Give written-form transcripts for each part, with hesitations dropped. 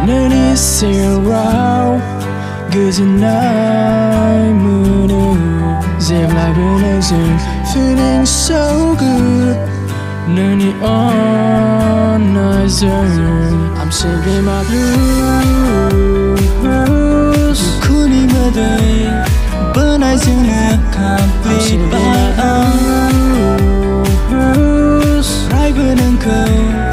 눈이 새로워 그전 나의 문을 Zip like an exit Feeling so good 눈이 on nicer I'm singing my blues 눈이 묻어이 But I sing a complete by Ripening cold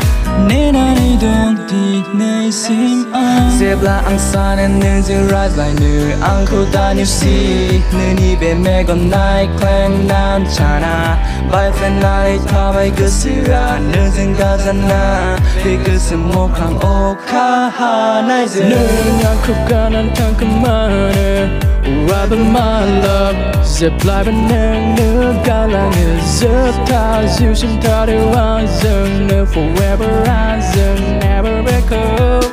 내 난이 동티 내 심안 Zebra ang sana nương dư rise lại nữ ang khô ta như si nữ về mẹ còn nai clan nam chana bài fan nai tha bài cứ sửa nương dừng ga zana vì cứ sớm một hàng ô kha ha nai dư nương yang khúc ca nan thang kemana Rather my love Zip lại bên nương nước ga là người giấc tha dịu xin tha đều ai dừng nữa forever I dừng never back up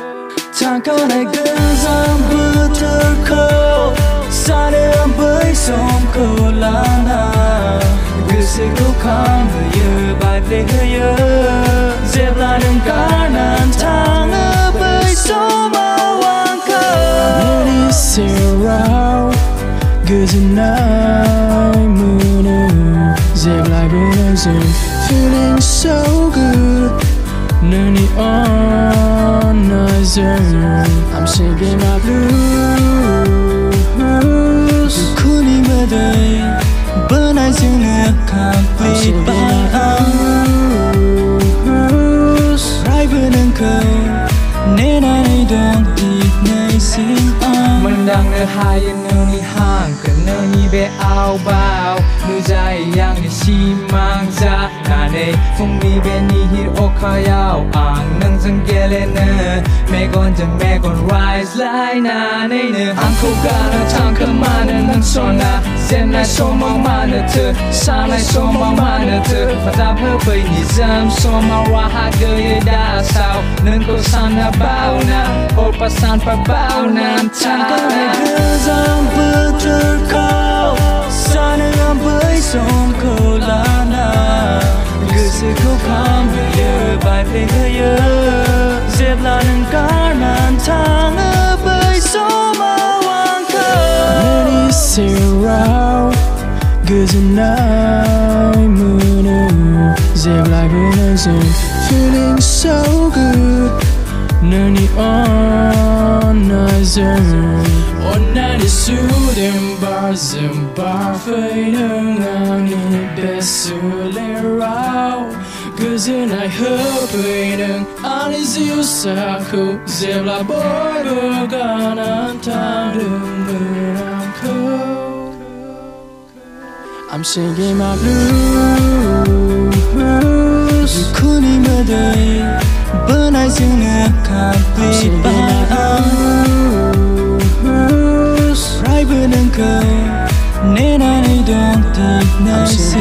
잠깐 내 그전부터 커 사려한 벌som 콜라나 그 시국한 흐여 발대 흐여 제블라는 가난 탕어 벌som 왕커 눈이 새로워 그전 나의 문을 Zip like an exit Feeling so good 눈이 on nicer I'm singing my blues 눈이 묻어이 But I sing a complete by Ripening cold 내 난이 동티 내 심안 mình đang ở hai nơi ni hàng cần nơi ni về ao bao nơi dài yang ni si mang ra na ne phong ni về ni hit okayao ang nang sang gele ne me gon rise lại na ne ne ang khô ga na chang kham ma ne nang sona zen na so mong ma ne tu sa na so mong ma ne tu mà ta phơ phơi ni zam so ma ra ha ge da sao nên có san na bao na o pa san pa bao na ta 그전부터 커 사랑한 벌som 콜라나 그 시국한 흐여 발대 흐여 제블라는 가난 탕어 벌som 왕커 눈이 새로워 그전 나의 문을 Zip like an exit Feeling so good 눈이 on nicer 원난이 수된 발음 parfait 능하니 베슬레라우 그전 나의 허브는 아니지 우사고 Zip like boy가 난 다름을 않고 I'm singing my blues 눈이 묻어이 But I sing a complete by Ripening cold 내 난이 동티 내 심